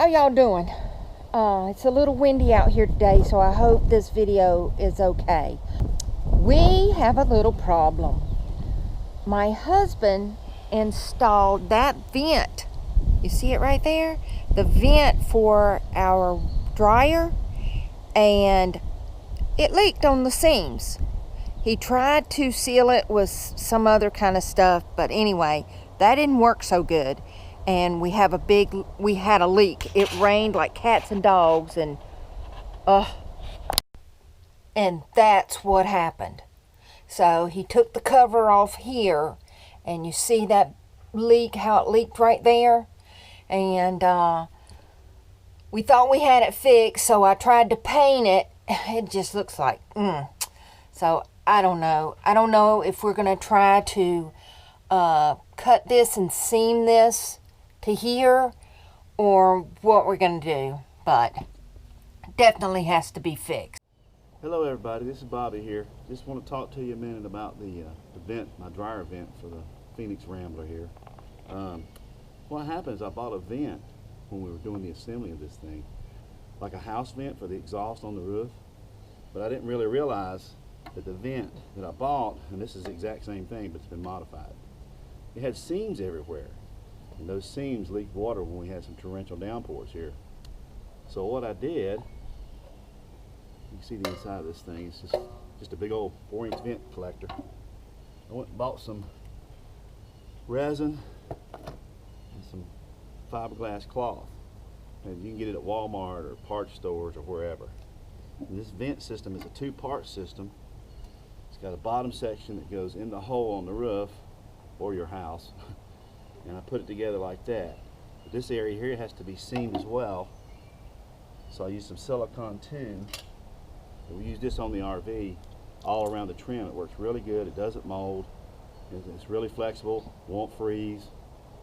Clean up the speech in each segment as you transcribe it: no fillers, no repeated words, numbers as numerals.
How y'all doing? It's a little windy out here today, so I hope this video is okay. We have a little problem. My husband installed that vent. You see it right there? The vent for our dryer, and it leaked on the seams. He tried to seal it with some other kind of stuff, but anyway, that didn't work so good. And we had a leak. It rained like cats and dogs, and that's what happened. So he took the cover off here, and you see that leak, how it leaked right there. And we thought we had it fixed, so I tried to paint it. It just looks like, So I don't know. I don't know if we're gonna try to cut this and seam this to here, or what we're gonna do, but definitely has to be fixed. Hello everybody, this is Bobby here. Just want to talk to you a minute about the vent, my dryer vent for the Phoenix Rambler here. What happened is I bought a vent when we were doing the assembly of this thing, like a house vent for the exhaust on the roof, but I didn't really realize that the vent that I bought, and this is the exact same thing but it's been modified, it had seams everywhere. And those seams leaked water when we had some torrential downpours here. So what I did, you can see the inside of this thing, it's just a big old 4-inch vent collector. I went and bought some resin and some fiberglass cloth. And you can get it at Walmart or parts stores or wherever. And this vent system is a 2-part system. It's got a bottom section that goes in the hole on the roof or your house. And I put it together like that. But this area here has to be seamed as well. So I used some silicone tune. We use this on the RV all around the trim. It works really good. It doesn't mold. It's really flexible, won't freeze.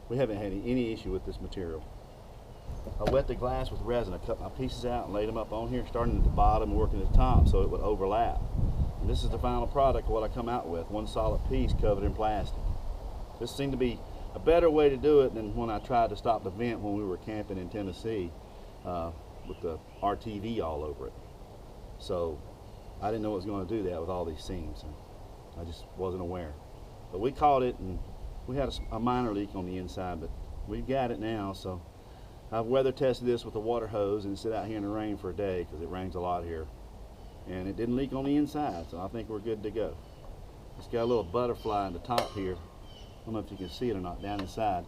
We haven't had any issue with this material. I wet the glass with resin. I cut my pieces out and laid them up on here, starting at the bottom and working at the top so it would overlap. And this is the final product of what I come out with, one solid piece covered in plastic. This seemed to be a better way to do it than when I tried to stop the vent when we were camping in Tennessee with the RTV all over it. So I didn't know it was going to do that with all these seams. I just wasn't aware. But we caught it, and we had a minor leak on the inside, but we've got it now. So I've weather tested this with a water hose and sit out here in the rain for a day because it rains a lot here. And it didn't leak on the inside, so I think we're good to go. It's got a little butterfly in the top here. I don't know if you can see it or not down inside.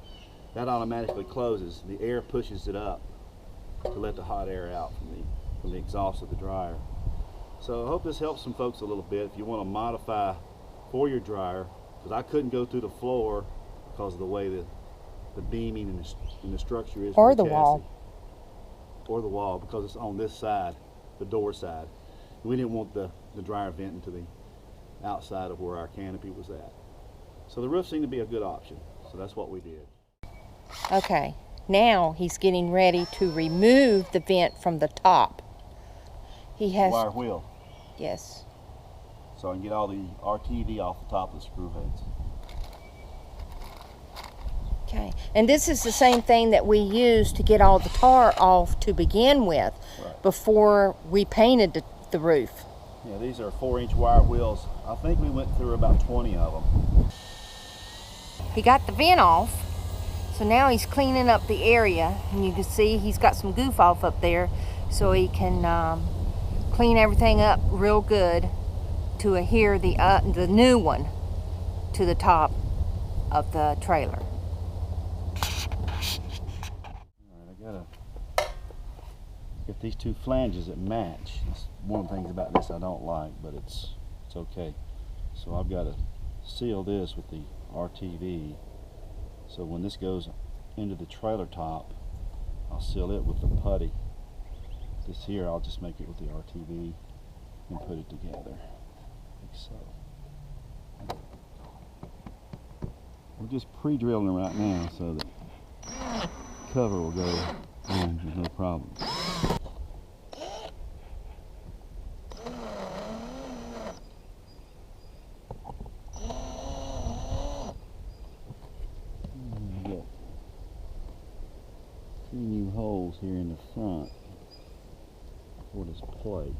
That automatically closes. The air pushes it up to let the hot air out from the exhaust of the dryer. So I hope this helps some folks a little bit if you want to modify for your dryer, because I couldn't go through the floor because of the way the beaming and the structure is. Or the wall. Or the wall, because it's on this side, the door side. We didn't want the dryer vent into the outside of where our canopy was at. So the roof seemed to be a good option. So that's what we did. Okay, now he's getting ready to remove the vent from the top. He has wire wheel. Yes. So I can get all the RTV off the top of the screw heads. Okay, and this is the same thing that we used to get all the tar off to begin with, right, before we painted the roof. Yeah, these are 4-inch wire wheels. I think we went through about 20 of them. He got the vent off, so now he's cleaning up the area, and you can see he's got some goof off up there, so he can clean everything up real good to adhere the new one to the top of the trailer. Alright, I gotta get these two flanges that match. That's one of the things about this I don't like, but it's okay. So I've got to seal this with the RTV, so when this goes into the trailer top, I'll seal it with the putty. This here, I'll just make it with the RTV and put it together, like so. We're just pre-drilling it right now so that cover will go in, there's no problem. Got 2 new holes here in the front for this plate.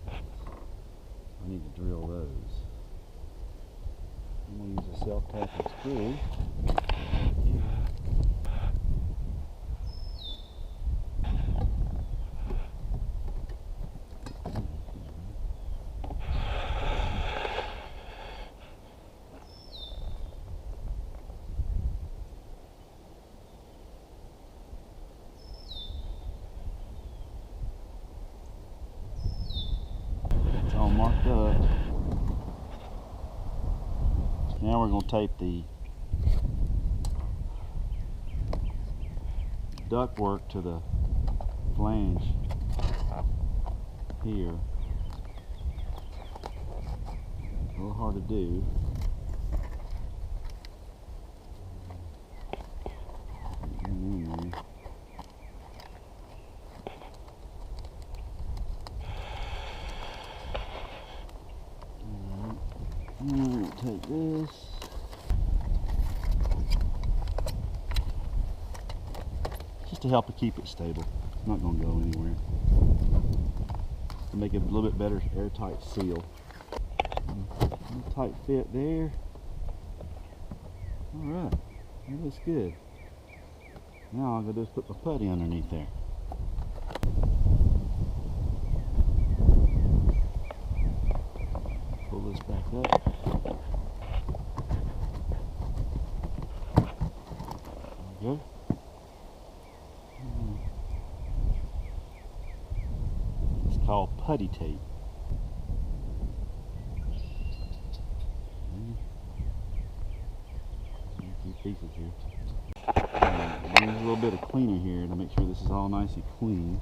I need to drill those. I'm going to use a self-tapping screw. It's all marked up. Now we're going to tape the ductwork to the flange here. A little hard to do. Alright, take this. Just to help to keep it stable. It's not going to go anywhere. To make it a little bit better airtight seal. Tight fit there. Alright, that looks good. Now all I'm going to do is put my putty underneath there. Pull this back up. There we go. It's called putty tape. A few pieces here. Use a little bit of cleaner here to make sure this is all nice and clean.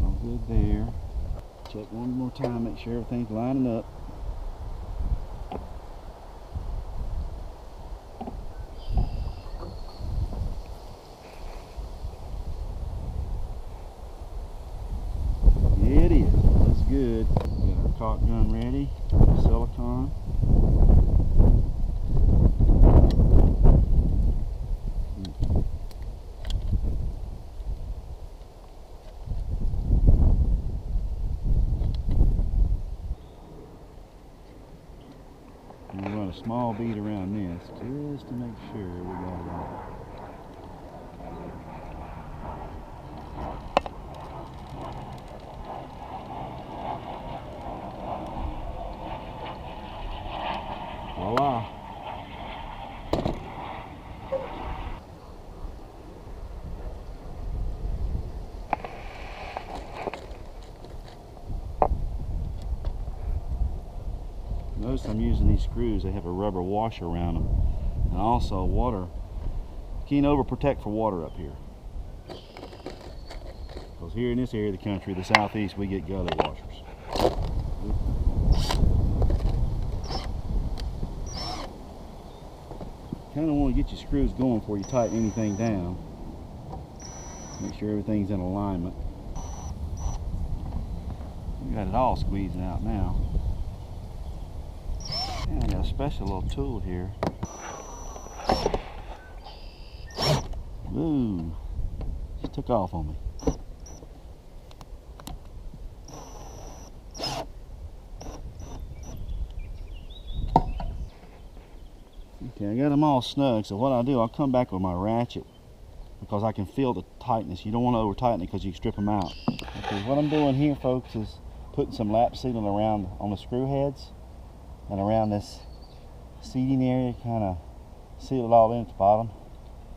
All good there. Check one more time, make sure everything's lining up. It is. That's good. We got our caulk gun ready. Silicone. And we run a small bead around this just to make sure we got it all. Voila. Notice I'm using these screws, they have a rubber washer around them. And also water, you can't overprotect for water up here. Because here in this area of the country, the southeast, we get gully washers. Kind of want to get your screws going before you tighten anything down. Make sure everything's in alignment. We got it all squeezing out now. And I got a special little tool here. Ooh, just took off on me. Okay, I got them all snug, so what I'll do, I'll come back with my ratchet because I can feel the tightness. You don't want to over tighten it because you can strip them out. Okay, what I'm doing here, folks, is putting some lap sealant around on the screw heads and around this seating area, kind of seal it all in at the bottom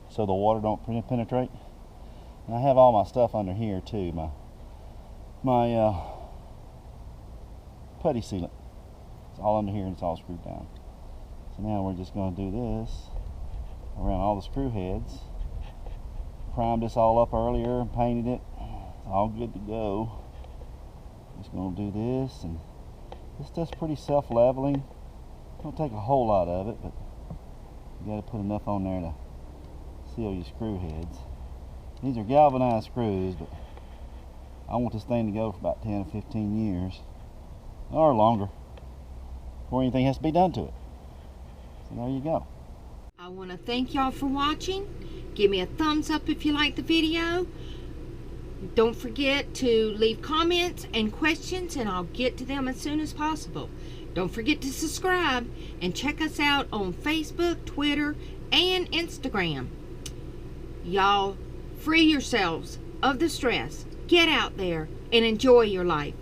so the water don't penetrate. And I have all my stuff under here too, my putty sealant. It's all under here and it's all screwed down. So now we're just going to do this around all the screw heads. Primed this all up earlier and painted it. It's all good to go. Just going to do this, and this stuff's pretty self-leveling. Don't take a whole lot of it, but you got to put enough on there to seal your screw heads. These are galvanized screws, but I want this thing to go for about 10 or 15 years, or longer, before anything has to be done to it. So there you go. I want to thank y'all for watching. Give me a thumbs up if you like the video. Don't forget to leave comments and questions, and I'll get to them as soon as possible. Don't forget to subscribe and check us out on Facebook, Twitter, and Instagram. Y'all, free yourselves of the stress. Get out there and enjoy your life.